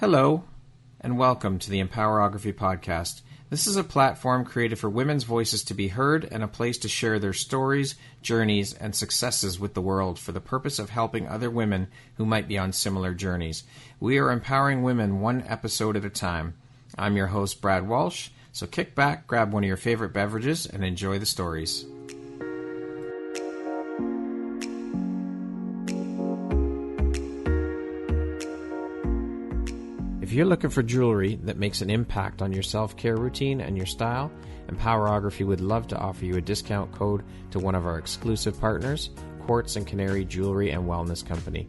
Hello, and welcome to the Empowerography Podcast. This is a platform created for women's voices to be heard and a place to share their stories, journeys, and successes with the world for the purpose of helping other women who might be on similar journeys. We are empowering women one episode at a time. I'm your host, Brad Walsh, so kick back, grab one of your favorite beverages, and enjoy the stories. If you're looking for jewelry that makes an impact on your self-care routine and your style, Empowerography would love to offer you a discount code to one of our exclusive partners, Quartz and Canary Jewelry and Wellness Company.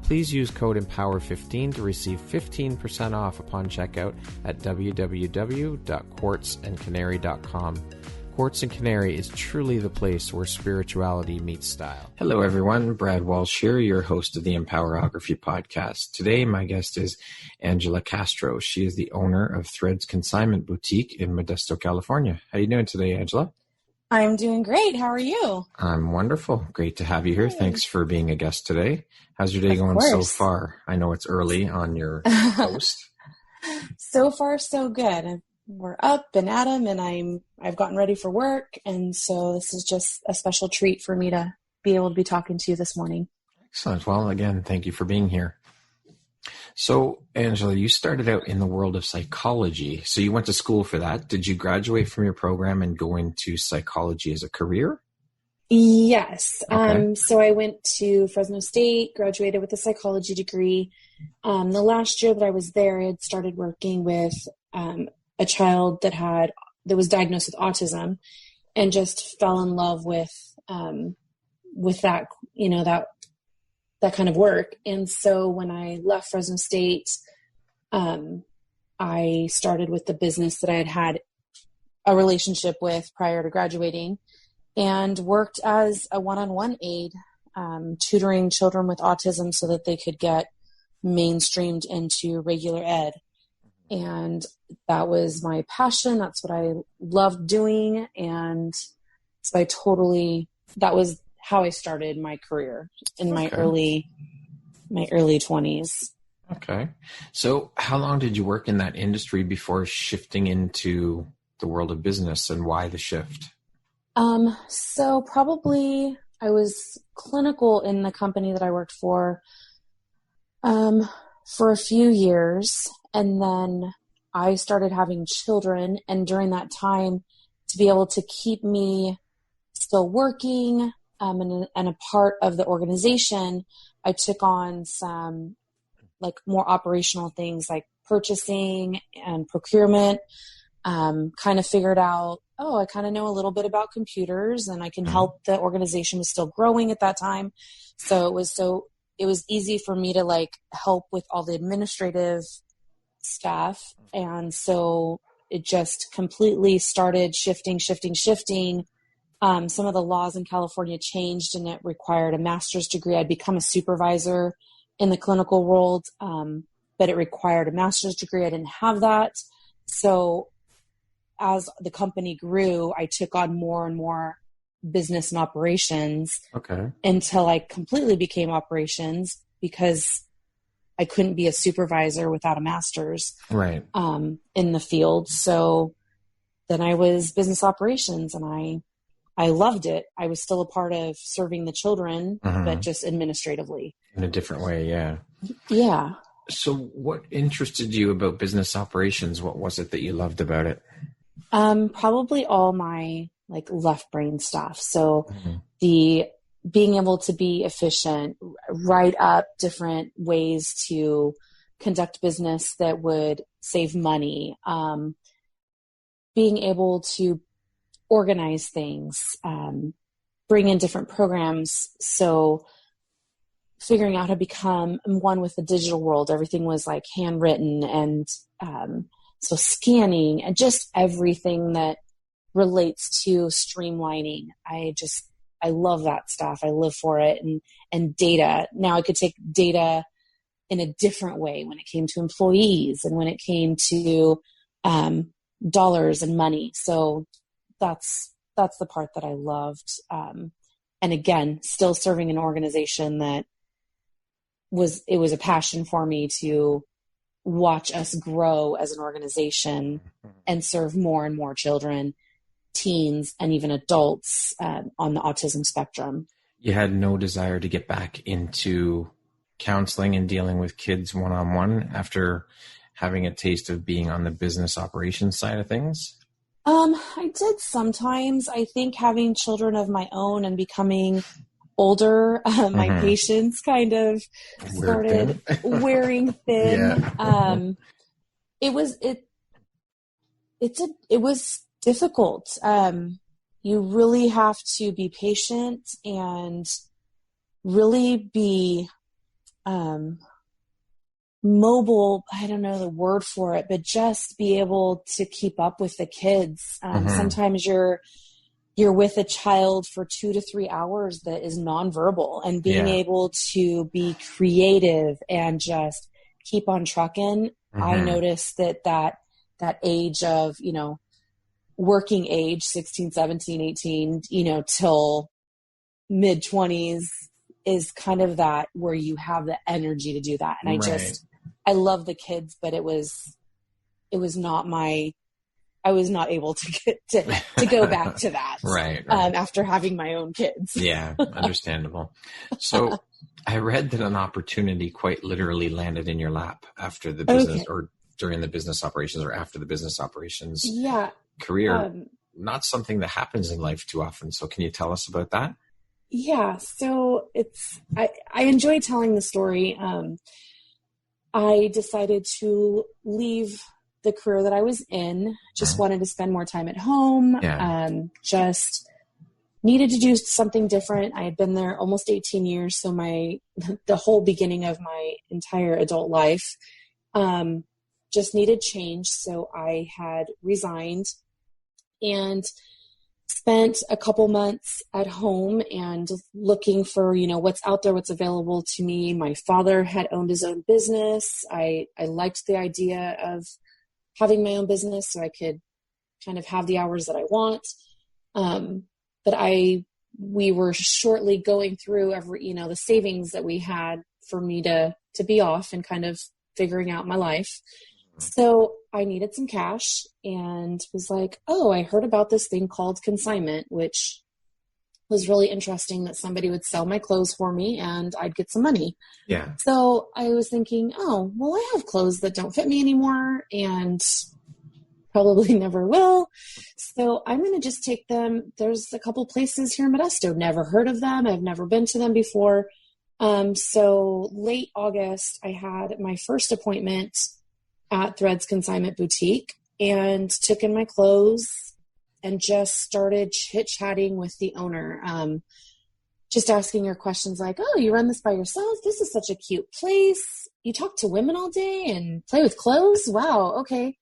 Please use code EMPOWER15 to receive 15% off upon checkout at www.quartzandcanary.com. Quartz and Canary is truly the place where spirituality meets style. Hello everyone, Brad Walsh here, your host of the Empowerography Podcast. Today my guest is Angela Castro. She is the owner of Threads Consignment Boutique in Modesto, California. How are you doing today, Angela? I'm doing great. How are you? I'm wonderful. Great to have you here. Thanks for being a guest today. How's your day going so far? I know it's early on your post. So far, so good. We're up and at 'em, and I've gotten ready for work, and so this is just a special treat for me to be able to be talking to you this morning. Excellent. Well, again, thank you for being here. So, Angela, you started out in the world of psychology. So you went to school for that. Did you graduate from your program and go into psychology as a career? Yes. Okay. So I went to Fresno State, graduated with a psychology degree. The last year that I was there, I had started working with a child that was diagnosed with autism, and just fell in love with that, that kind of work. And so when I left Fresno State, I started with the business that I had a relationship with prior to graduating, and worked as a one-on-one aide, tutoring children with autism so that they could get mainstreamed into regular ed. And that was my passion. That's what I loved doing. And so that was how I started my career in my early 20s. Okay. So how long did you work in that industry before shifting into the world of business, and why the shift? So probably I was clinical in the company that I worked for a few years. And then I started having children, and during that time, to be able to keep me still working and a part of the organization, I took on some more operational things like purchasing and procurement. Kind of figured out, I kind of know a little bit about computers, and I can help. The organization was still growing at that time, so it was easy for me to help with all the administrative stuff. And so it just completely started shifting. Some of the laws in California changed, and it required a master's degree. I'd become a supervisor in the clinical world, but it required a master's degree. I didn't have that. So as the company grew, I took on more and more business and operations. Okay. Until I completely became operations, because I couldn't be a supervisor without a master's in the field. So then I was business operations, and I loved it. I was still a part of serving the children, but just administratively. In a different way, yeah. Yeah. So what interested you about business operations? What was it that you loved about it? Probably all my left brain stuff. So the being able to be efficient, write up different ways to conduct business that would save money, being able to organize things, bring in different programs. So figuring out how to become one with the digital world. Everything was handwritten, and so scanning and just everything that relates to streamlining. I love that stuff. I live for it. And data. Now I could take data in a different way when it came to employees and when it came to dollars and money. So that's the part that I loved. And again, still serving an organization that was a passion for me to watch us grow as an organization and serve more and more children, teens, and even adults on the autism spectrum. You had no desire to get back into counseling and dealing with kids one-on-one after having a taste of being on the business operations side of things? I did sometimes. I think having children of my own and becoming older, my patience kind of started wearing thin. Yeah. It was difficult. You really have to be patient and really be mobile. I don't know the word for it, but just be able to keep up with the kids. Sometimes you're with a child for 2 to 3 hours that is nonverbal, and being able to be creative and just keep on trucking. I noticed that age of, working age, 16, 17, 18, till mid 20s is kind of that where you have the energy to do that. And I love the kids, but I was not able to get to go back to that. Right. After having my own kids. Yeah. Understandable. So I read that an opportunity quite literally landed in your lap after the business or during the business operations or after the business operations career. Not something that happens in life too often. So can you tell us about that? Yeah. So I enjoy telling the story. I decided to leave the career that I was in, just wanted to spend more time at home, just needed to do something different. I had been there almost 18 years. So the whole beginning of my entire adult life, just needed change. So I had resigned and spent a couple months at home and looking for, what's out there, what's available to me. My father had owned his own business. I liked the idea of having my own business so I could kind of have the hours that I want. But we were shortly going through the savings that we had for me to be off and kind of figuring out my life. So I needed some cash and was like, I heard about this thing called consignment, which was really interesting, that somebody would sell my clothes for me and I'd get some money. Yeah. So I was thinking, I have clothes that don't fit me anymore and probably never will. So I'm going to just take them. There's a couple places here in Modesto. Never heard of them. I've never been to them before. So late August, I had my first appointment at Threads Consignment Boutique and took in my clothes and just started chit-chatting with the owner. Just asking her questions like, you run this by yourself? This is such a cute place. You talk to women all day and play with clothes? Wow. Okay.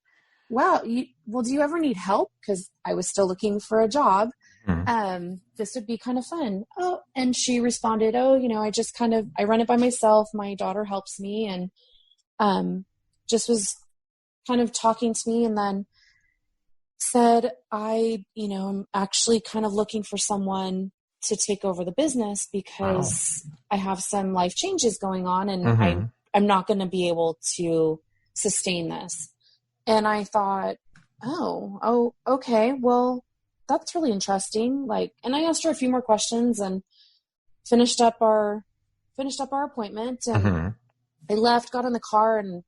Wow. Do you ever need help? Because I was still looking for a job. This would be kind of fun. And she responded, I run it by myself. My daughter helps me. And just was kind of talking to me, and then said, I'm actually kind of looking for someone to take over the business because I have some life changes going on and I'm not going to be able to sustain this. And I thought, okay, well, that's really interesting. And I asked her a few more questions and finished up our appointment. And I left, got in the car, and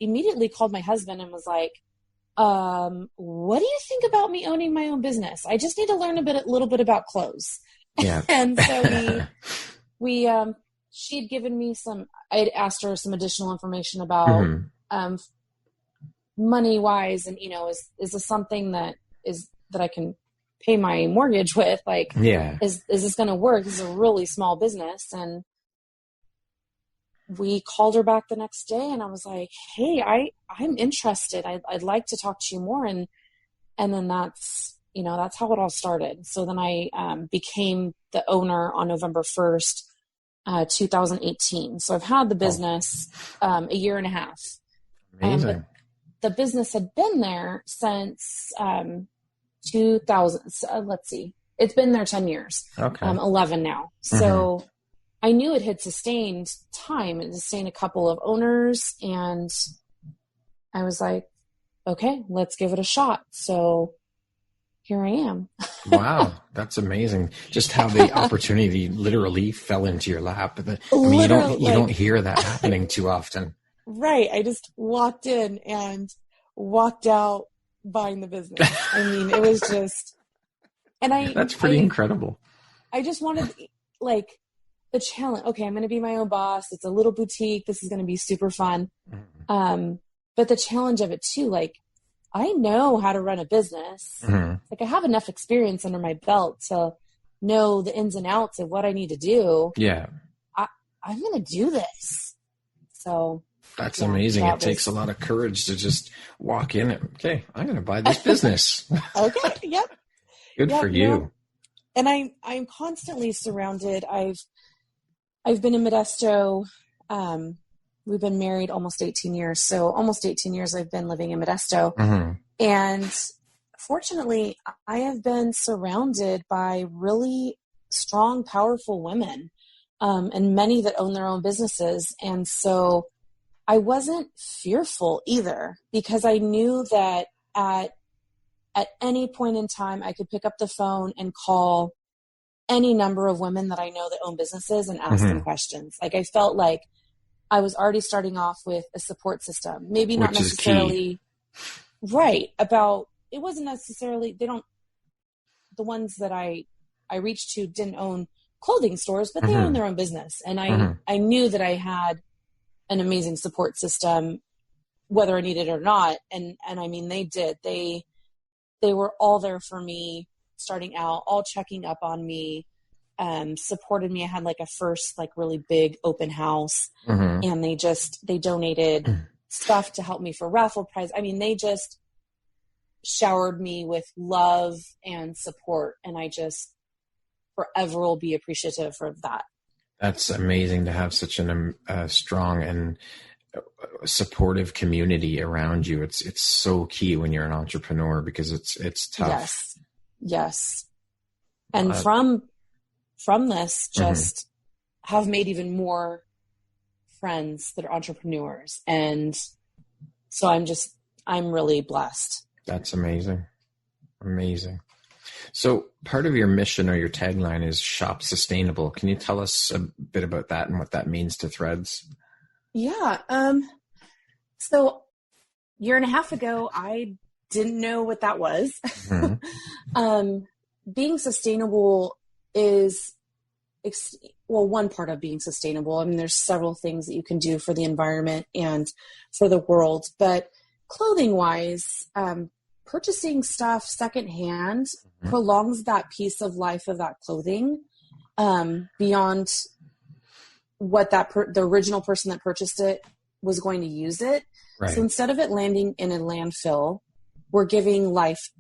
immediately called my husband and was like, what do you think about me owning my own business? I just need to learn a little bit about clothes. Yeah. And so she'd given me I'd asked her some additional information about, money wise. And, is this something that I can pay my mortgage with? Is this going to work? This is a really small business. And we called her back the next day and I was like, hey, I'm interested. I'd like to talk to you more. And then that's how it all started. So then I became the owner on November 1st, 2018. So I've had the business a year and a half. Amazing. The business had been there since 2000. Let's see. It's been there 10 years. Okay. 11 now. So I knew it had sustained time. It sustained a couple of owners and I was like, okay, let's give it a shot. So here I am. Wow, that's amazing. Just how the opportunity literally fell into your lap. You don't hear that happening too often. Right. I just walked in and walked out buying the business. I mean, it was just, that's pretty incredible. I just wanted like the challenge. Okay, I'm going to be my own boss. It's a little boutique. This is going to be super fun. But the challenge of it too, like, I know how to run a business. Like, I have enough experience under my belt to know the ins and outs of what I need to do. Yeah. I'm going to do this. So that's amazing. It takes a lot of courage to just walk in and, okay, I'm going to buy this business. Okay. Yep. Good for you. No. And I'm constantly surrounded. I've been in Modesto. We've been married almost 18 years. So almost 18 years I've been living in Modesto. And fortunately, I have been surrounded by really strong, powerful women, and many that own their own businesses. And so I wasn't fearful either, because I knew that at any point in time, I could pick up the phone and call any number of women that I know that own businesses and ask them questions. Like, I felt like I was already starting off with a support system. Maybe not necessarily right about, it wasn't necessarily, the ones that I reached to didn't own clothing stores, but they own their own business. And I knew that I had an amazing support system, whether I needed it or not. And I mean, they did. They were all there for me starting out, all checking up on me, supported me. I had like a first, like, really big open house, and they donated stuff to help me for raffle prize. I mean, they just showered me with love and support. And I just forever will be appreciative for that. That's amazing to have such a strong and supportive community around you. It's so key when you're an entrepreneur, because it's tough. Yes. And from this, just have made even more friends that are entrepreneurs. And so I'm really blessed. That's amazing. Amazing. So part of your mission or your tagline is shop sustainable. Can you tell us a bit about that and what that means to Threads? Yeah. So a year and a half ago, I didn't know what that was. Being sustainable is, one part of being sustainable. I mean, there's several things that you can do for the environment and for the world, but clothing wise, purchasing stuff secondhand prolongs that piece of life of that clothing, beyond what the original person that purchased it was going to use it. Right. So instead of it landing in a landfill, we're giving life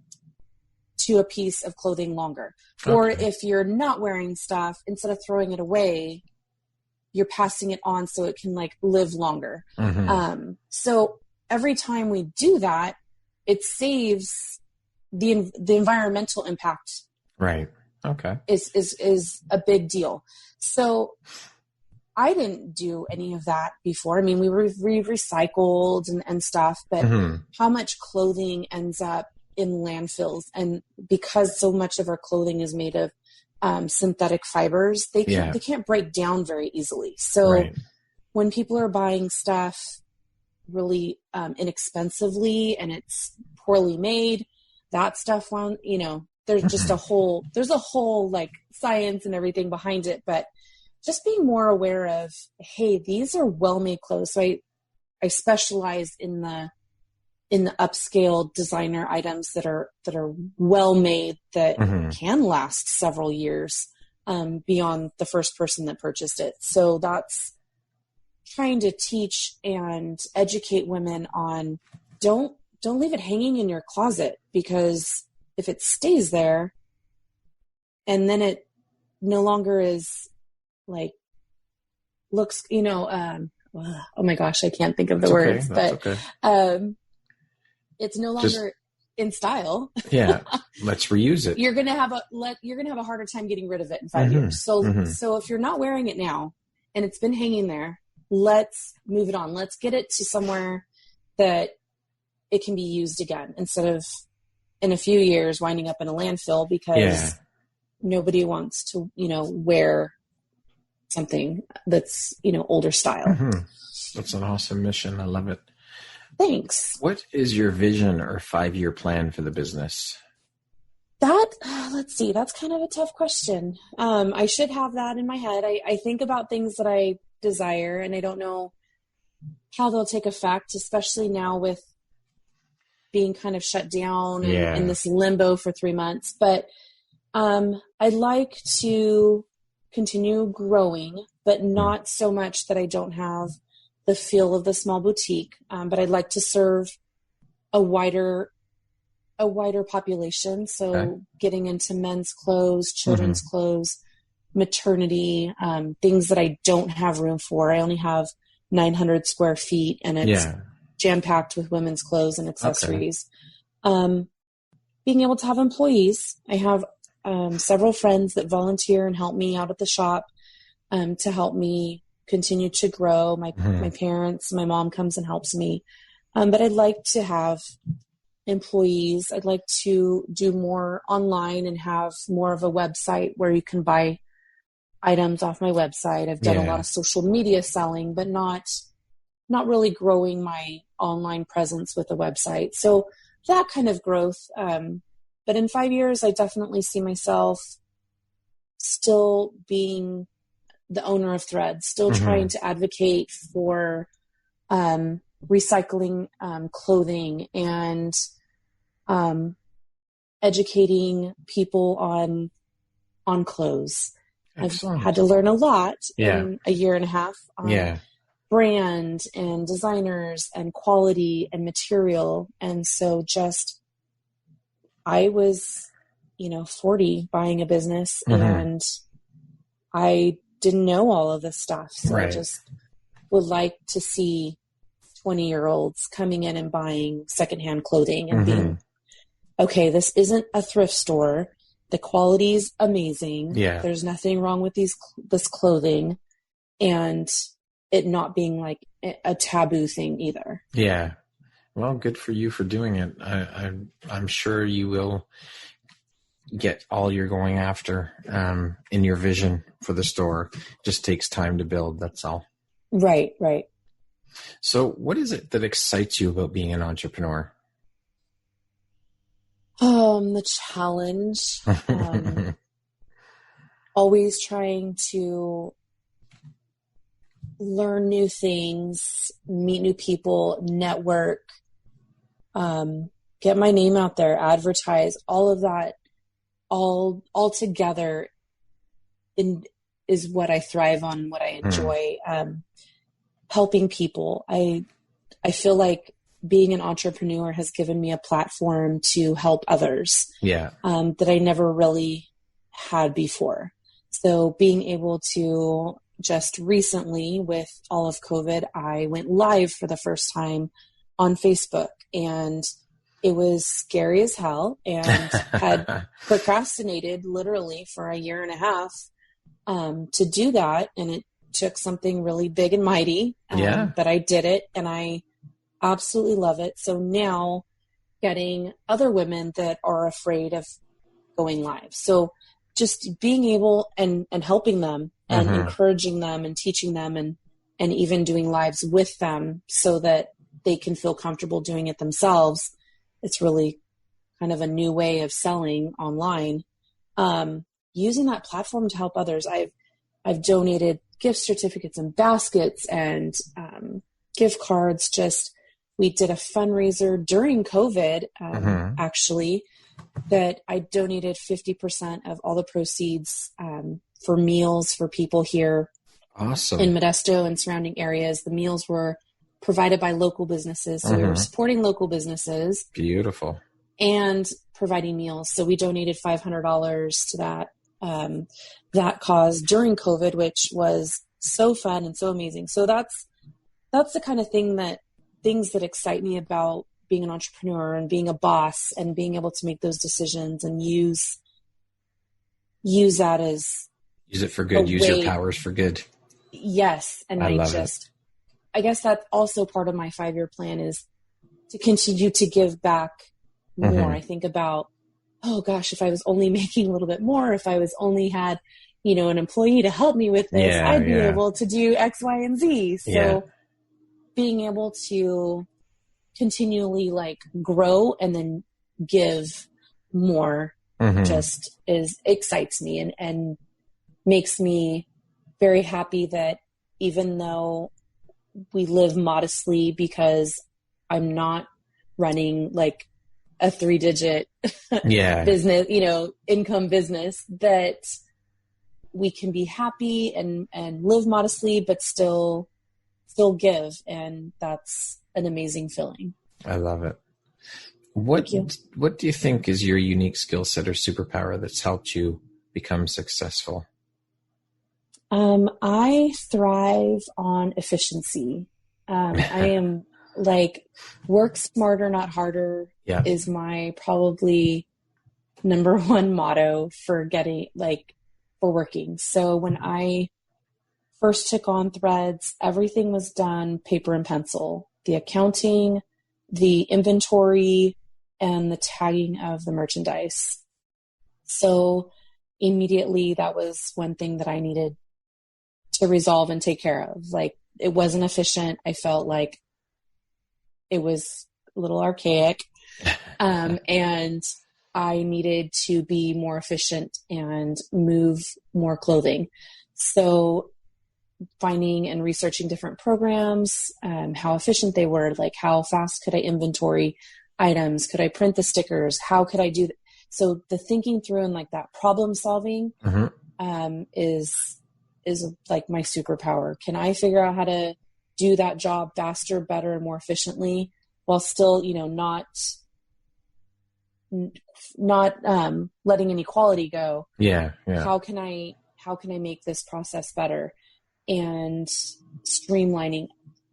to a piece of clothing longer. Okay. Or if you're not wearing stuff, instead of throwing it away, you're passing it on so it can, like, live longer. So every time we do that, it saves the environmental impact. Right. Okay. Is a big deal. So I didn't do any of that before. I mean, we recycled and stuff, but how much clothing ends up in landfills? And because so much of our clothing is made of synthetic fibers, they can't break down very easily. So when people are buying stuff really inexpensively and it's poorly made, that stuff, there's just a whole like science and everything behind it, but just being more aware of, hey, these are well-made clothes. So I specialize in the upscale designer items that are well-made, that can last several years beyond the first person that purchased it. So that's trying to teach and educate women on, don't leave it hanging in your closet, because if it stays there and then it no longer is, like, looks, oh my gosh, I can't think of the words, but it's no longer in style. Yeah. Let's reuse it. You're going to have a harder time getting rid of it in 5 years. So if you're not wearing it now and it's been hanging there, let's move it on. Let's get it to somewhere that it can be used again instead of in a few years winding up in a landfill because nobody wants to, wear something that's, older style. Mm-hmm. That's an awesome mission. I love it. Thanks. What is your vision or 5-year plan for the business? Let's see, that's kind of a tough question. I should have that in my head. I think about things that I desire, and I don't know how they'll take effect, especially now with being kind of shut down and in this limbo for 3 months. But I'd like to continue growing, but not so much that I don't have the feel of the small boutique. But I'd like to serve a wider population. So getting into men's clothes, children's clothes, maternity, things that I don't have room for. I only have 900 square feet, and it's jam-packed with women's clothes and accessories. Being able to have employees. I have several friends that volunteer and help me out at the shop to help me continue to grow. My parents, my mom comes and helps me. But I'd like to have employees. I'd like to do more online and have more of a website where you can buy items off my website. I've done a lot of social media selling, but not really growing my online presence with a website. So that kind of growth. But in 5 years, I definitely see myself still being the owner of Threads, still trying to advocate for recycling clothing and educating people on clothes. Excellent. I've had to learn a lot in a year and a half on brand and designers and quality and material. And so I was, 40 buying a business and I didn't know all of this stuff. So I just would like to see 20-year-olds coming in and buying secondhand clothing and being, okay, this isn't a thrift store. The quality's amazing. Yeah. There's nothing wrong with this clothing, and it not being like a taboo thing either. Yeah. Well, good for you for doing it. I'm sure you will get all you're going after in your vision for the store. Just takes time to build. That's all. Right. So what is it that excites you about being an entrepreneur? The challenge, always trying to learn new things, meet new people, network, get my name out there, advertise, all of that, all together is what I thrive on, what I enjoy, helping people. I feel like being an entrepreneur has given me a platform to help others that I never really had before. So being able to just recently with all of COVID, I went live for the first time on Facebook, and it was scary as hell and had procrastinated literally for a year and a half to do that. And it took something really big and mighty, but I did it, and I absolutely love it. So now getting other women that are afraid of going live. So just being able and helping them and encouraging them and teaching them and even doing lives with them so that they can feel comfortable doing it themselves. It's really kind of a new way of selling online. Using that platform to help others. I've donated gift certificates and baskets and gift cards. We did a fundraiser during COVID, actually, that I donated 50% of all the proceeds for meals for people here in Modesto and surrounding areas. The meals were provided by local businesses. So we were supporting local businesses. Beautiful. And providing meals. So we donated $500 to that cause during COVID, which was so fun and so amazing. So that's the kind of things that excite me about being an entrepreneur and being a boss and being able to make those decisions and use that as use it for good, use your powers for good. Yes. And I guess that's also part of my 5-year plan is to continue to give back more. Mm-hmm. I think about, oh gosh, if I was only making a little bit more, if I was only had, an employee to help me with this, I'd be able to do X, Y, and Z. So being able to continually like grow and then give more just excites me and makes me very happy that even though we live modestly, because I'm not running like a 3-digit business, income business, that we can be happy and live modestly, but still give. And that's an amazing feeling. I love it. What do you think is your unique skill set or superpower that's helped you become successful? I thrive on efficiency. I am like, work smarter, not harder is my probably number one motto for working. So when I first took on Threads, everything was done paper and pencil, the accounting, the inventory, and the tagging of the merchandise. So immediately that was one thing that I needed to resolve and take care of. Like, it wasn't efficient. I felt like it was a little archaic. And I needed to be more efficient and move more clothing. So finding and researching different programs, how efficient they were, like how fast could I inventory items? Could I print the stickers? How could I do that? So the thinking through and like that problem solving is like my superpower. Can I figure out how to do that job faster, better, and more efficiently while still, not letting any quality go? How can I make this process better? And streamlining,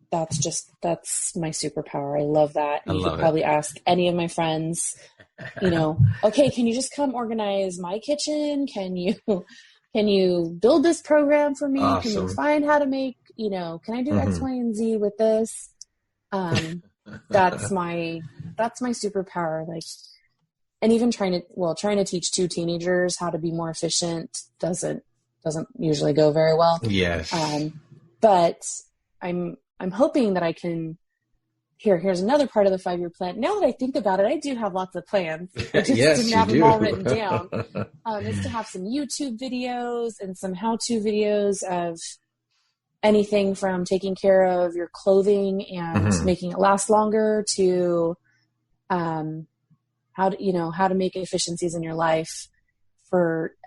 that's my superpower. I love that. You could probably ask any of my friends, okay, can you just come organize my kitchen? Can you build this program for me? Awesome. Can you find how to make, can I do X, Y, and Z with this? That's my superpower. Like, and even trying to teach 2 teenagers how to be more efficient doesn't usually go very well. Yes. But I'm hoping that I can. Here's another part of the 5-year plan. Now that I think about it, I do have lots of plans. I just didn't have them all written down. Is to have some YouTube videos and some how-to videos of anything from taking care of your clothing and making it last longer to how to make efficiencies in your life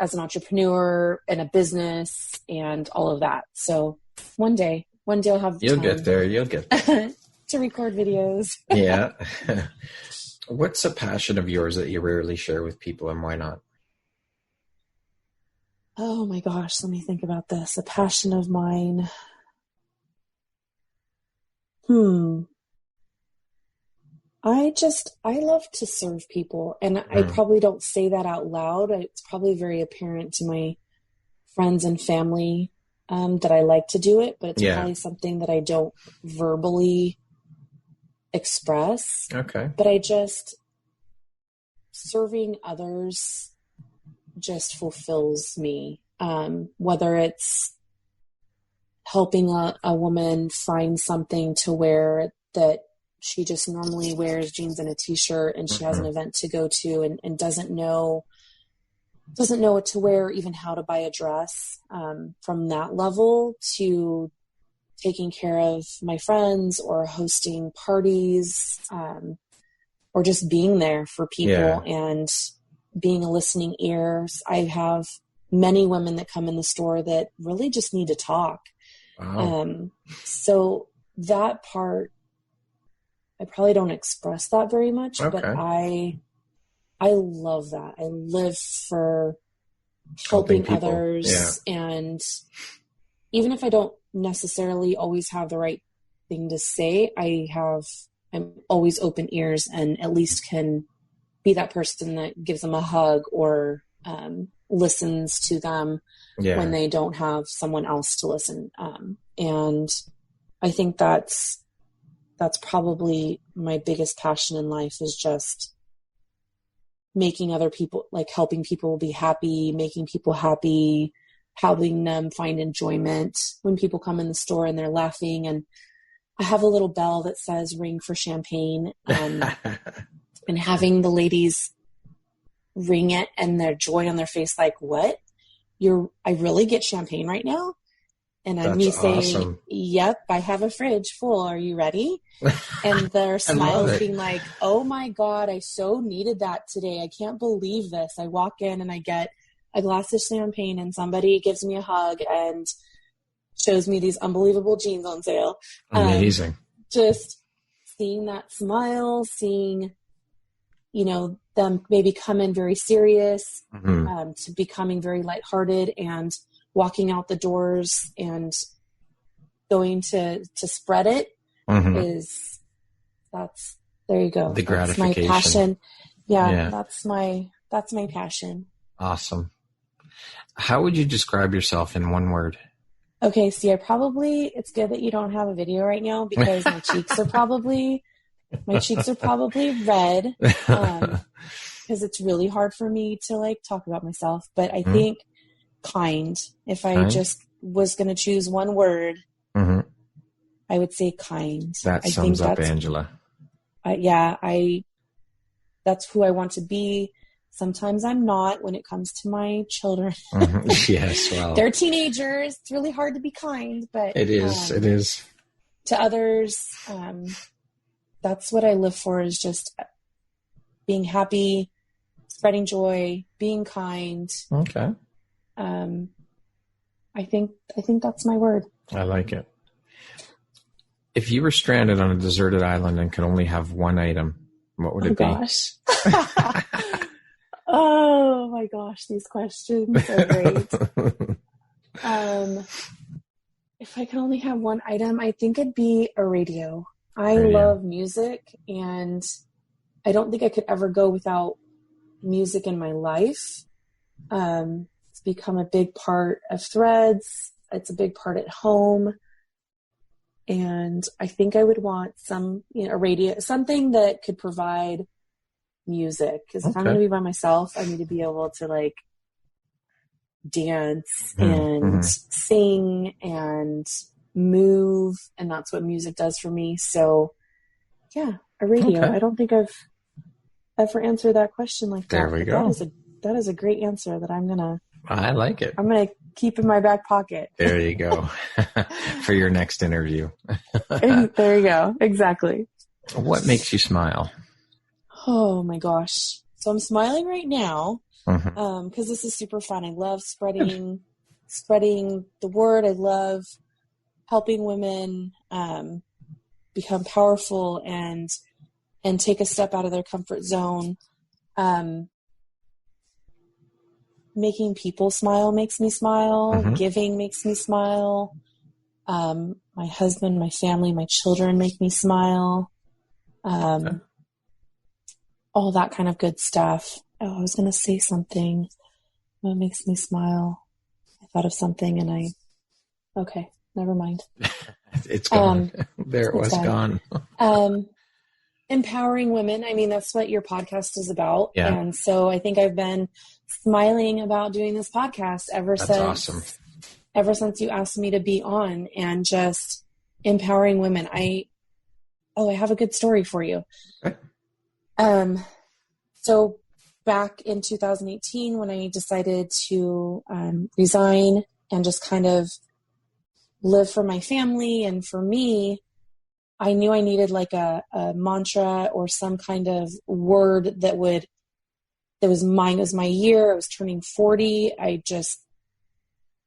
as an entrepreneur and a business and all of that. So one day I'll have the time. You'll get there. To record videos. Yeah. What's a passion of yours that you rarely share with people, and why not? Oh my gosh, let me think about this. A passion of mine. I love to serve people, and I probably don't say that out loud. It's probably very apparent to my friends and family that I like to do it, but it's probably something that I don't verbally express. Okay. But serving others just fulfills me. Whether it's helping a woman find something to wear that she just normally wears jeans and a t-shirt, and she has an event to go to and doesn't know what to wear, or even how to buy a dress, from that level to taking care of my friends or hosting parties, or just being there for people and being a listening ear. I have many women that come in the store that really just need to talk. Wow. So that part, I probably don't express that very much, but I love that. I live for helping others. And even if I don't necessarily always have the right thing to say, I'm always open ears and at least can be that person that gives them a hug or listens to them when they don't have someone else to listen. And I think that's that's probably my biggest passion in life, is just making other people, like helping people be happy, making people happy, helping them find enjoyment when people come in the store and they're laughing. And I have a little bell that says ring for champagne, and having the ladies ring it and their joy on their face, like, what? I really get champagne right now? And I'm me saying, awesome. Yep, I have a fridge full. Are you ready? And their smiles being like, oh my God, I so needed that today. I can't believe this. I walk in and I get a glass of champagne and somebody gives me a hug and shows me these unbelievable jeans on sale. Amazing. Just seeing that smile, seeing, them maybe come in very serious, to becoming very lighthearted and walking out the doors and going to spread it there you go. The that's gratification. My passion. Yeah. That's my passion. Awesome. How would you describe yourself in one word? Okay. See, it's good that you don't have a video right now, because my cheeks are probably red. Because it's really hard for me to talk about myself, but I think kind. If I just was going to choose one word, I would say kind. That sums up Angela. That's who I want to be. Sometimes I'm not when it comes to my children. Yes, well, they're teenagers. It's really hard to be kind, but it is. To others, that's what I live for, is just being happy, spreading joy, being kind. Okay. I think that's my word. I like it. If you were stranded on a deserted island and could only have one item, what would it be? Gosh. Oh my gosh, these questions are great. If I could only have one item, I think it'd be a radio. I love music, and I don't think I could ever go without music in my life. It's become a big part of Threads. It's a big part at home. And I think I would want a radio, something that could provide music. Because if I'm going to be by myself, I need to be able to dance and sing and move. And that's what music does for me. So yeah, a radio. Okay. I don't think I've ever answered that question like that. There we go. That is a great answer that I like it. I'm going to keep in my back pocket. There you go. For your next interview. There you go. Exactly. What makes you smile? Oh my gosh. So I'm smiling right now because this is super fun. I love spreading the word. I love helping women become powerful and take a step out of their comfort zone. Making people smile makes me smile. Giving makes me smile. My husband, my family, my children make me smile. All that kind of good stuff. Oh, I was going to say something. What makes me smile? I thought of something okay, never mind. It's gone. There it was gone. Empowering women. I mean, that's what your podcast is about. Yeah. And so I think I've been smiling about doing this podcast ever since you asked me to be on, and just empowering women. I have a good story for you. Okay. So back in 2018, when I decided to resign and just kind of live for my family and for me, I knew I needed a mantra or some kind of word that was mine. It was my year. I was turning 40. I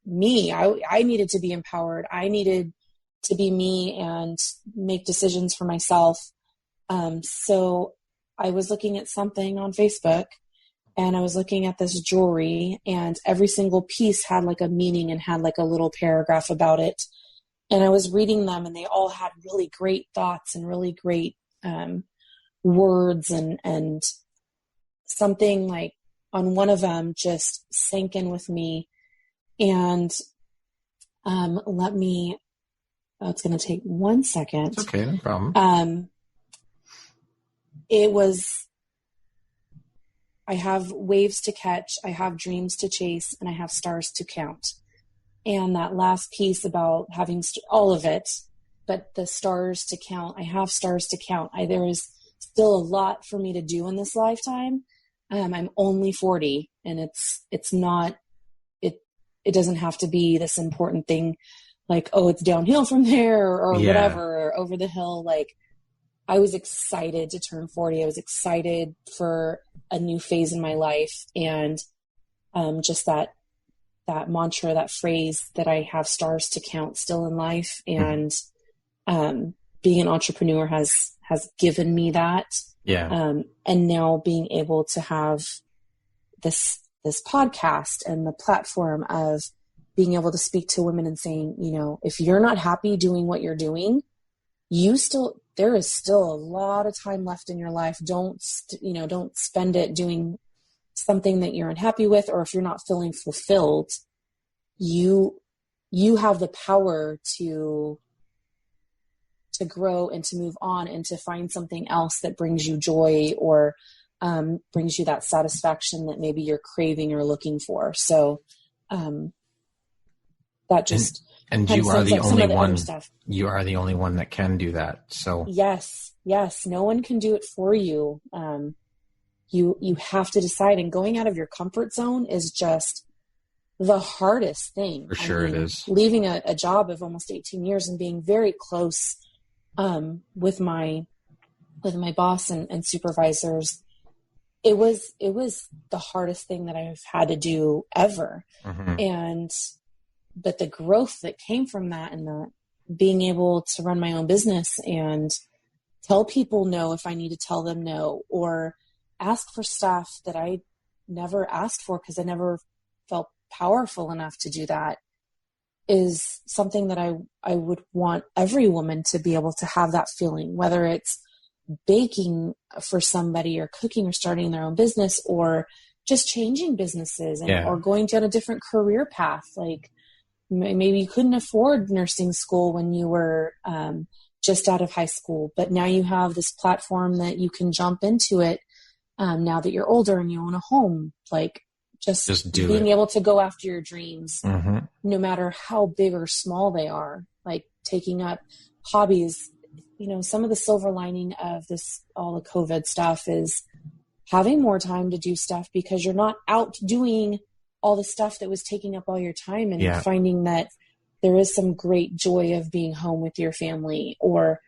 needed to be empowered. I needed to be me and make decisions for myself. So I was looking at something on Facebook, and I was looking at this jewelry, and every single piece had a meaning and had a little paragraph about it. And I was reading them, and they all had really great thoughts and really great words, and something on one of them just sank in with me and let me it's going to take 1 second. It's okay, no problem. I have waves to catch, I have dreams to chase, and I have stars to count. And that last piece about having all of it, but the stars to count, I have stars to count. There is still a lot for me to do in this lifetime. I'm only 40, and it's not, it doesn't have to be this important thing like, oh, it's downhill from there or whatever, or over the hill. Like, I was excited to turn 40. I was excited for a new phase in my life. And just that mantra, that phrase that I have stars to count still in life. And being an entrepreneur has given me that. Yeah. And now being able to have this podcast and the platform of being able to speak to women and saying, you know, if you're not happy doing what you're doing, there is still a lot of time left in your life. Don't spend it doing something that you're unhappy with, or if you're not feeling fulfilled, you have the power to grow and to move on and to find something else that brings you joy or brings you that satisfaction that maybe you're craving or looking for. So that just and you are the only one. You are the only one that can do that. So yes, no one can do it for you. You have to decide, and going out of your comfort zone is just the hardest thing. For sure, it is. Leaving a job of almost 18 years and being very close with my boss and supervisors. It was the hardest thing that I've had to do ever. But the growth that came from that, and the being able to run my own business and tell people no if I need to tell them no, or ask for stuff that I never asked for because I never felt powerful enough to do that, is something that I would want every woman to be able to have that feeling, whether it's baking for somebody or cooking or starting their own business or just changing businesses or going down a different career path. Like maybe you couldn't afford nursing school when you were just out of high school, but now you have this platform that you can jump into it now that you're older and you own a home. Like just being able to go after your dreams, no matter how big or small they are, like taking up hobbies. You know, some of the silver lining of all the COVID stuff is having more time to do stuff because you're not out doing all the stuff that was taking up all your time, and finding that there is some great joy of being home with your family or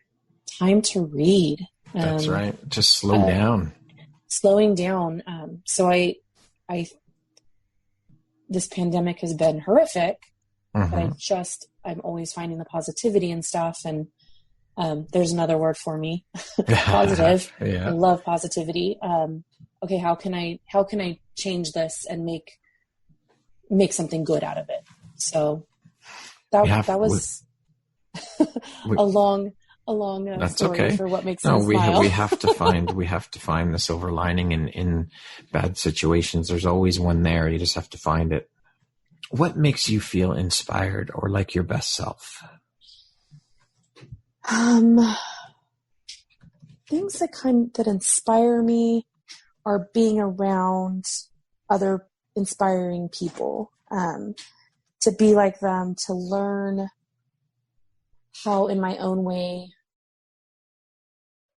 time to read. That's right. Just slowing down. So this pandemic has been horrific, but I'm always finding the positivity and stuff. And there's another word for me, positive. I love positivity. Okay, how can I change this and make something good out of it? So that was a long story for what makes me smile. we have to find the silver lining in bad situations. There's always one there. You just have to find it. What makes you feel inspired or like your best self? Things that inspire me are being around other inspiring people, to be like them, to learn how in my own way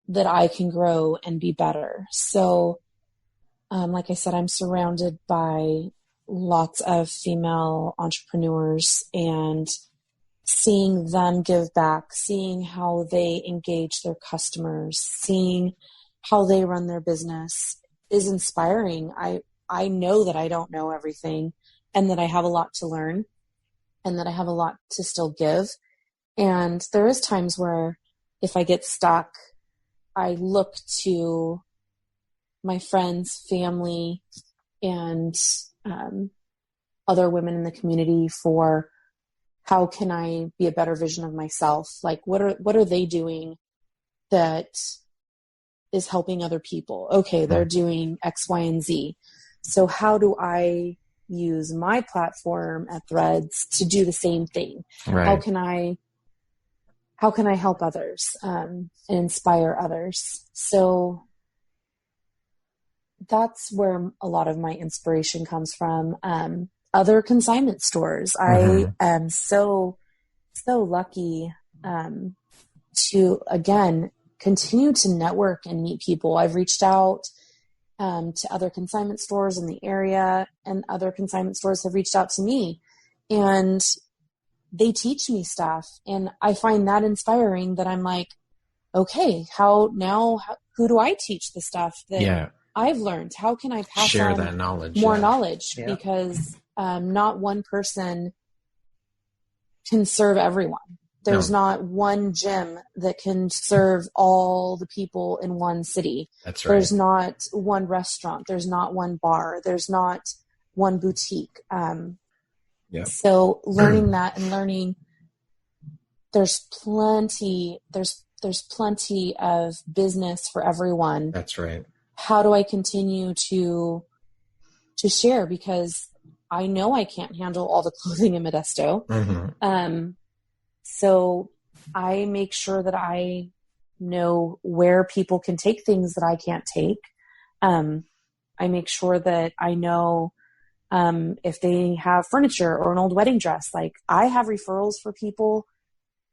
that I can grow and be better. So, like I said, I'm surrounded by lots of female entrepreneurs, and seeing them give back, seeing how they engage their customers, seeing how they run their business is inspiring. I know that I don't know everything, and that I have a lot to learn, and that I have a lot to still give. And there is times where if I get stuck, I look to my friends, family, and other women in the community for how can I be a better version of myself? Like what are they doing that is helping other people? Okay, they're doing X, Y, and Z. So how do I use my platform at Threads to do the same thing? Right. How can I how can I help others and inspire others? So that's where a lot of my inspiration comes from. Other consignment stores. I am so lucky to, again, continue to network and meet people. I've reached out to other consignment stores in the area, and other consignment stores have reached out to me, and they teach me stuff. And I find that inspiring, that I'm like, okay, who do I teach the stuff that I've learned? How can I pass share on that knowledge, more knowledge? Yeah. Because not one person can serve everyone. There's not one gym that can serve all the people in one city. That's right. There's not one restaurant. There's not one bar. There's not one boutique. So learning that and learning, there's plenty of business for everyone. That's right. How do I continue to share? Because I know I can't handle all the clothing in Modesto. So I make sure that I know where people can take things that I can't take. I make sure that I know if they have furniture or an old wedding dress. Like, I have referrals for people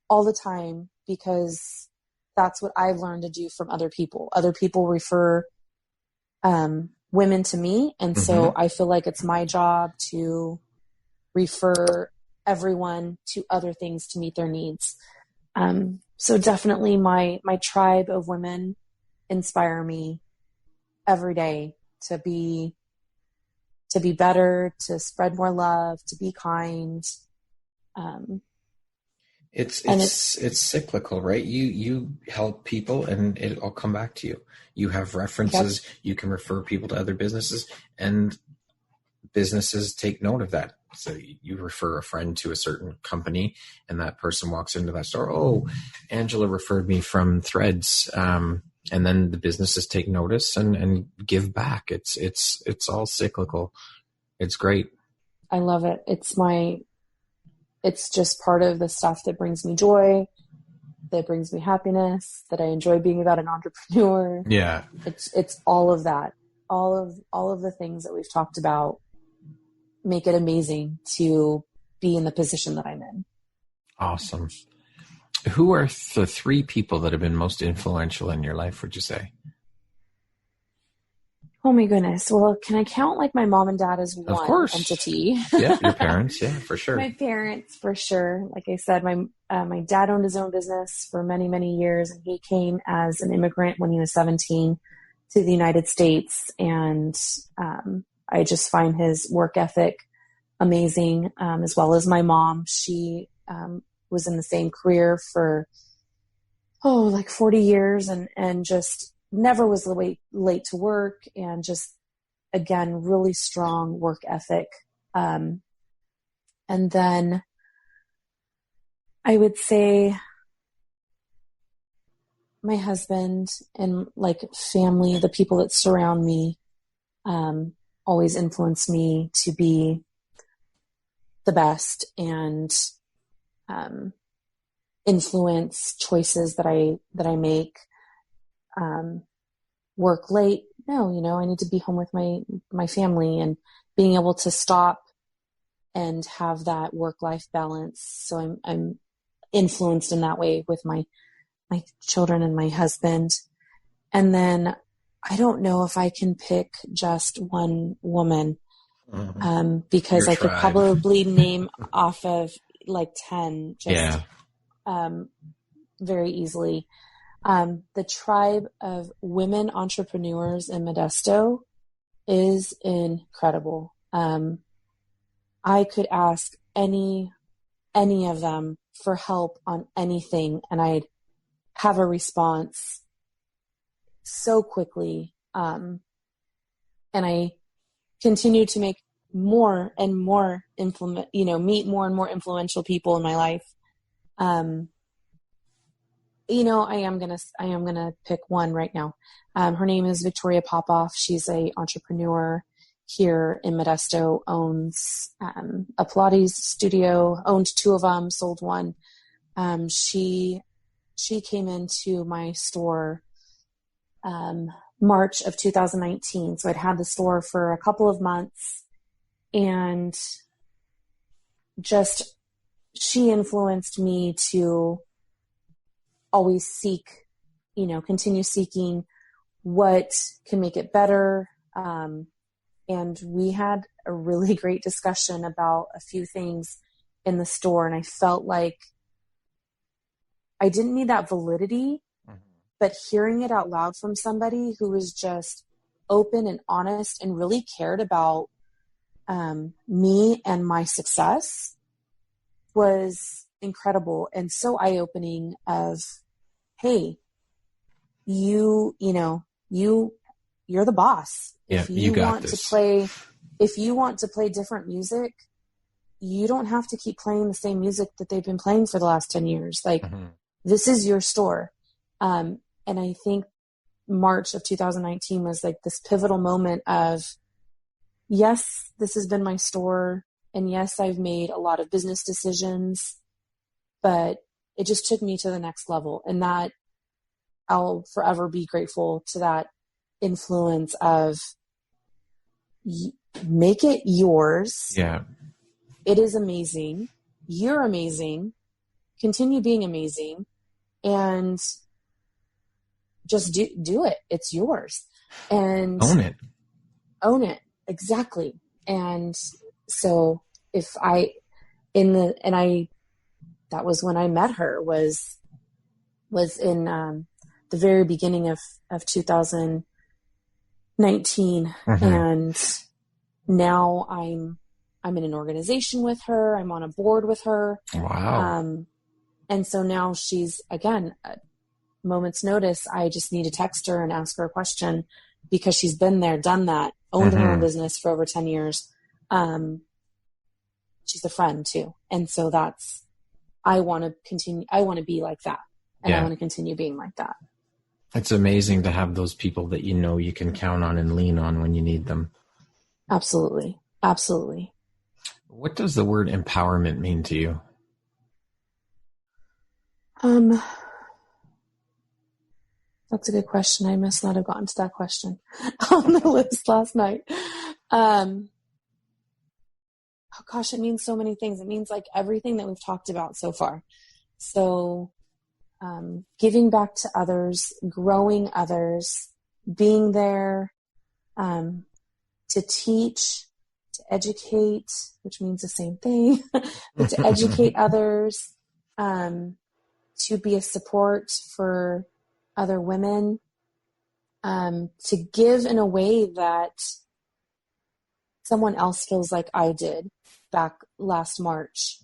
all the time, because that's what I've learned to do from other people. Other people refer women to me. And so I feel like it's my job to refer everyone to other things to meet their needs. So definitely my tribe of women inspire me every day to be better, to spread more love, to be kind. It's cyclical, right? You help people and it'll come back to you. You have references, you can refer people to other businesses, and businesses take note of that. So you refer a friend to a certain company, and that person walks into that store. Oh, Angela referred me from Threads. And then the businesses take notice and give back. It's all cyclical. It's great. I love it. It's just part of the stuff that brings me joy, that brings me happiness, that I enjoy being about an entrepreneur. Yeah. It's all of that. All of the things that we've talked about make it amazing to be in the position that I'm in. Awesome. Who are the 3 people that have been most influential in your life, would you say? Oh my goodness. Well, can I count like my mom and dad as one of course. entity? Yeah, your parents. Yeah, for sure. My parents, for sure. Like I said, my dad owned his own business for many, many years, and he came as an immigrant when he was 17 to the United States. And I just find his work ethic amazing, as well as my mom. She was in the same career for, like 40 years and just never was late to work, and just, again, really strong work ethic. And then I would say my husband and like family, the people that surround me, always influence me to be the best, and influence choices that I make. Work late. No, I need to be home with my family, and being able to stop and have that work-life balance. So I'm influenced in that way with my children and my husband. And then I don't know if I can pick just one woman, because Your I could tribe. probably name off of like 10 just very easily. The tribe of women entrepreneurs in Modesto is incredible. I could ask any of them for help on anything, and I'd have a response so quickly. And I continue to make more and more meet more and more influential people in my life. I am gonna pick one right now. Her name is Victoria Popoff. She's a entrepreneur here in Modesto, owns a Pilates studio, owned 2 of them, sold one. She she came into my store March of 2019. So I'd had the store for a couple of months, and just she influenced me to always seek, continue seeking what can make it better. And we had a really great discussion about a few things in the store, and I felt like I didn't need that validity, but hearing it out loud from somebody who was just open and honest and really cared about me and my success was incredible and so eye-opening of, hey, you're the boss. Yeah, If you got want this. if you want to play different music, you don't have to keep playing the same music that they've been playing for the last 10 years. Like, this is your store. And I think March of 2019 was like this pivotal moment of, yes, this has been my store. And yes, I've made a lot of business decisions, but it just took me to the next level. And that I'll forever be grateful to that influence of make it yours. Yeah. It is amazing. You're amazing. Continue being amazing. And just do it. It's yours. And own it. Exactly. And so that was when I met her, was in the very beginning of 2019. And now I'm in an organization with her. I'm on a board with her. Wow. And so now she's, again, at moment's notice, I just need to text her and ask her a question, because she's been there, done that, owned her own business for over 10 years. She's a friend too. And so I want to continue. I want to be like that. And I want to continue being like that. It's amazing to have those people that you can count on and lean on when you need them. Absolutely. Absolutely. What does the word empowerment mean to you? That's a good question. I must not have gotten to that question on the list last night. Oh gosh, it means so many things. It means like everything that we've talked about so far. So, giving back to others, growing others, being there, to teach, to educate, which means the same thing, but to educate others, to be a support for other women, to give in a way that someone else feels like I did back last March,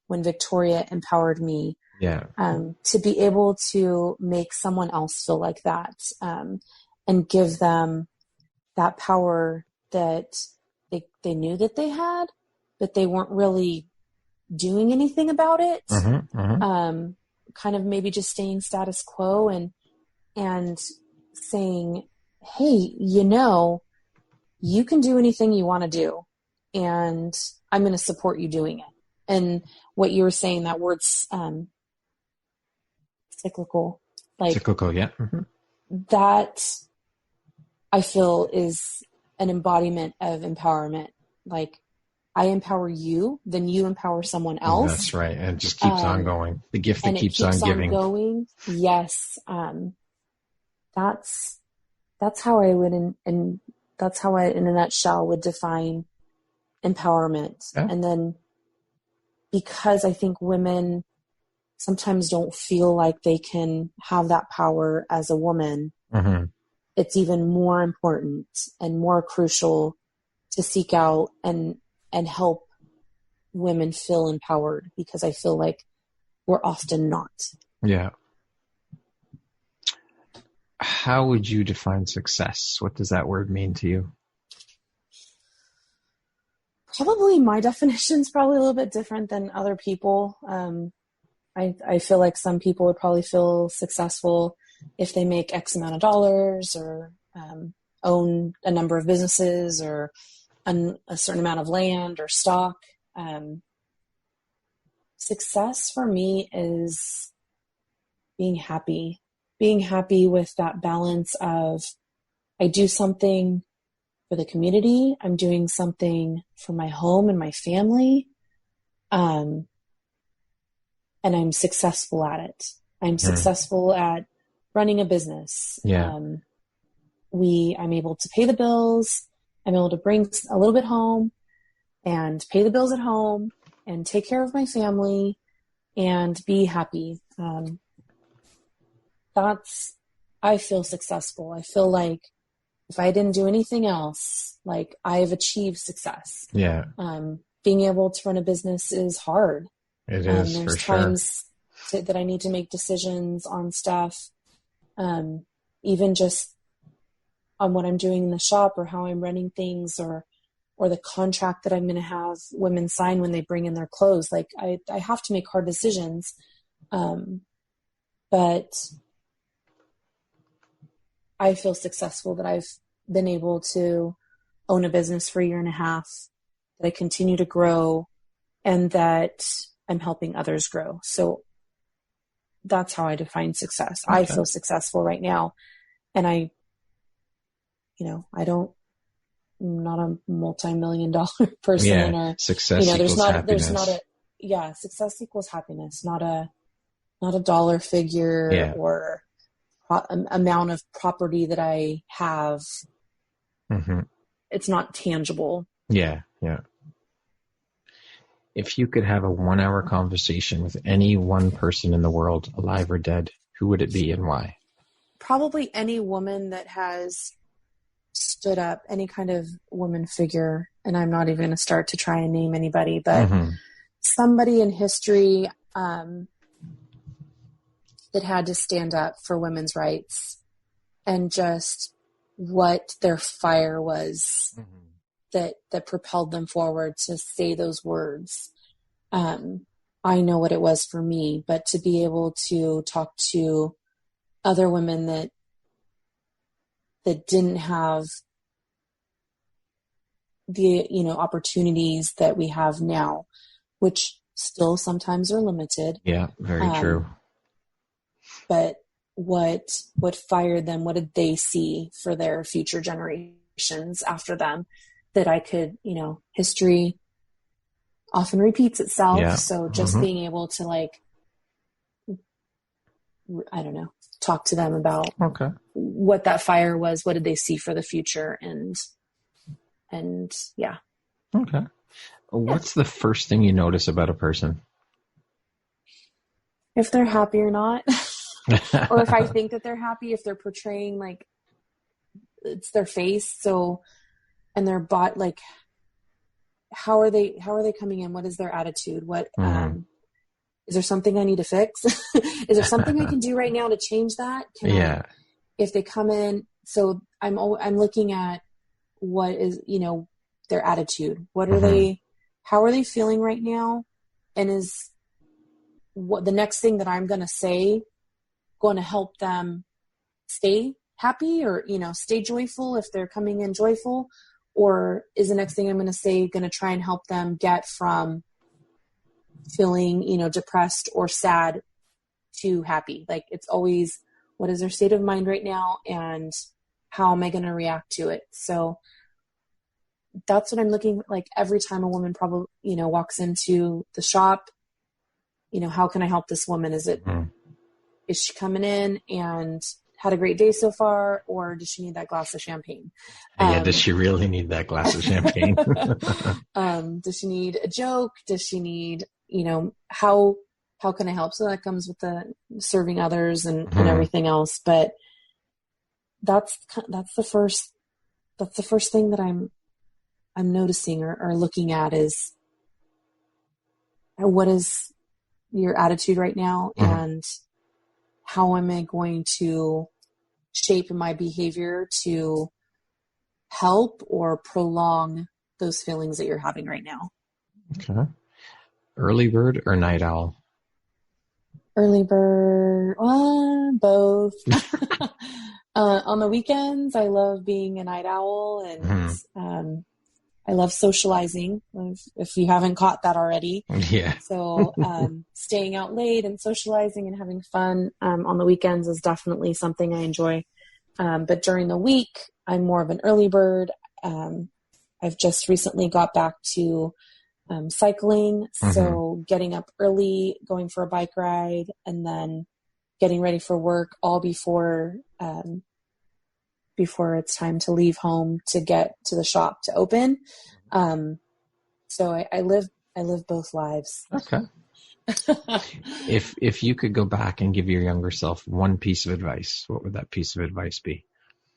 when Victoria empowered me. Yeah. To be able to make someone else feel like that, and give them that power that they knew that they had, but they weren't really doing anything about it. Kind of maybe just staying status quo and saying, hey, you can do anything you want to do, and I'm going to support you doing it. And what you were saying, that word's cyclical. Cyclical, yeah. That I feel is an embodiment of empowerment. Like, I empower you, then you empower someone else. That's right. And it just keeps on going. The gift that keeps on giving. Going. Yes. That's how I would, and that's how I, in a nutshell, would define empowerment. Yeah. And then, because I think women sometimes don't feel like they can have that power as a woman, it's even more important and more crucial to seek out and help women feel empowered, because I feel like we're often not. Yeah. How would you define success? What does that word mean to you? Probably my definition's probably a little bit different than other people. I feel like some people would probably feel successful if they make X amount of dollars, or own a number of businesses, or a certain amount of land or stock. Success for me is being happy with that balance of, I do something for the community. I'm doing something for my home and my family. And I'm successful at it. I'm successful at running a business. Yeah. I'm able to pay the bills. I'm able to bring a little bit home and pay the bills at home and take care of my family and be happy. I feel successful. I feel like if I didn't do anything else, like I've achieved success. Yeah. Being able to run a business is hard. It is, there's for sure. times that I need to make decisions on stuff, even just on what I'm doing in the shop or how I'm running things or the contract that I'm going to have women sign when they bring in their clothes. Like I have to make hard decisions. But I feel successful that I've been able to own a business for a year and a half, that I continue to grow, and that I'm helping others grow. So that's how I define success. Okay. I feel successful right now. And I'm not a multi-million-dollar person. Yeah, success equals happiness. Success equals happiness, not a dollar figure or amount of property that I have. Mm-hmm. It's not tangible. Yeah. If you could have a 1-hour conversation with any one person in the world, alive or dead, who would it be and why? Probably any woman that has stood up, any kind of woman figure. And I'm not even going to start to try and name anybody, but somebody in history that had to stand up for women's rights, and just what their fire was that propelled them forward to say those words. I know what it was for me, but to be able to talk to other women that didn't have the, opportunities that we have now, which still sometimes are limited. Yeah, very true. But what fired them? What did they see for their future generations after them? That I could, history often repeats itself. Yeah. So just being able to talk to them about what that fire was, what did they see for the future, and yeah. Okay. What's the first thing you notice about a person? If they're happy or not, or if I think that they're happy, if they're portraying it's their face. So, and their bot, how are they coming in? What is their attitude? What, is there something I need to fix? Is there something I can do right now to change that? If they come in, so I'm looking at what is, their attitude. What are they, how are they feeling right now? And is what the next thing that I'm going to say going to help them stay happy or, stay joyful if they're coming in joyful? Or is the next thing I'm going to say going to try and help them get from feeling, depressed or sad to happy? It's always, what is their state of mind right now and how am I going to react to it? So that's what I'm looking every time a woman probably, walks into the shop, how can I help this woman? Is she coming in and had a great day so far, or does she need that glass of champagne? Does she really need that glass of champagne? Does she need a joke? Does she need, how can I help? So that comes with the serving others and everything else. But that's the first thing that I'm noticing or looking at is what is your attitude right now, and how am I going to shape my behavior to help or prolong those feelings that you're having right now? Okay. Early bird or night owl? Early bird, both. On the weekends, I love being a night owl, and I love socializing, if you haven't caught that already. Yeah. So staying out late and socializing and having fun on the weekends is definitely something I enjoy. But during the week, I'm more of an early bird. I've just recently got back to cycling. So getting up early, going for a bike ride, and then getting ready for work all before it's time to leave home to get to the shop to open. So I live both lives. Okay. If you could go back and give your younger self one piece of advice, what would that piece of advice be?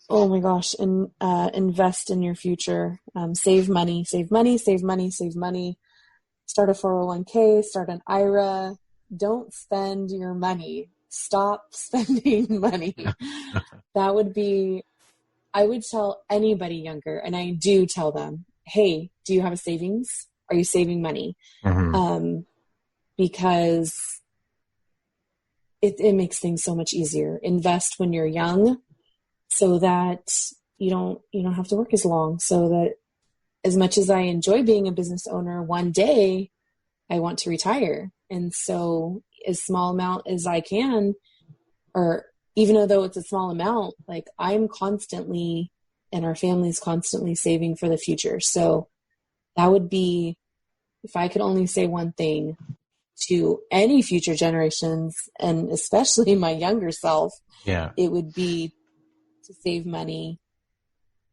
Oh my gosh. And invest in your future. Save money. Start a 401k, start an IRA. Don't spend your money. Stop spending money. That would be, I would tell anybody younger, and I do tell them, hey, do you have a savings? Are you saving money? Because it makes things so much easier. Invest when you're young so that you don't have to work as long, so that as much as I enjoy being a business owner, one day I want to retire. And so as small amount as I can, or even though it's a small amount, like I'm constantly, and our family's constantly saving for the future. So that would be, if I could only say one thing to any future generations, and especially my younger self, it would be to save money,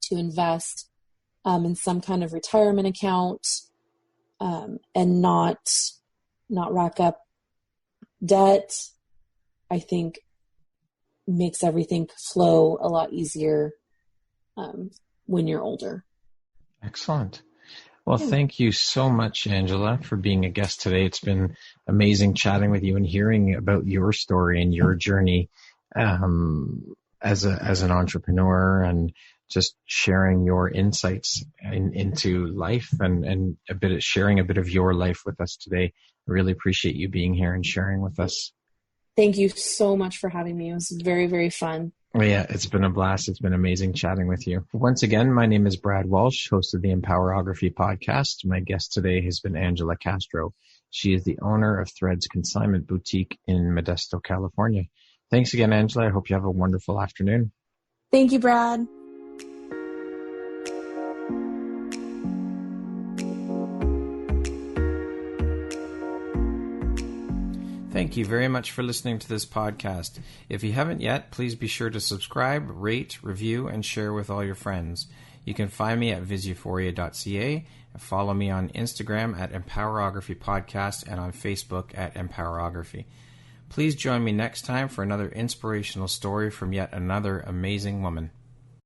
to invest in some kind of retirement account, and not rack up debt. I think makes everything flow a lot easier when you're older. Excellent. Well, thank you so much, Angela, for being a guest today. It's been amazing chatting with you and hearing about your story and your journey as an entrepreneur, and just sharing your insights into life and sharing a bit of your life with us today. I really appreciate you being here and sharing with us. Thank you so much for having me. It was very, very fun. Yeah, it's been a blast. It's been amazing chatting with you. Once again, my name is Brad Walsh, host of the Empowerography Podcast. My guest today has been Angela Castro. She is the owner of Threads Consignment Boutique in Modesto, California. Thanks again, Angela. I hope you have a wonderful afternoon. Thank you, Brad. Thank you very much for listening to this podcast. If you haven't yet, please be sure to subscribe, rate, review, and share with all your friends. You can find me at viseuphoria.ca and follow me on Instagram at Empowerography Podcast and on Facebook at Empowerography. Please join me next time for another inspirational story from yet another amazing woman.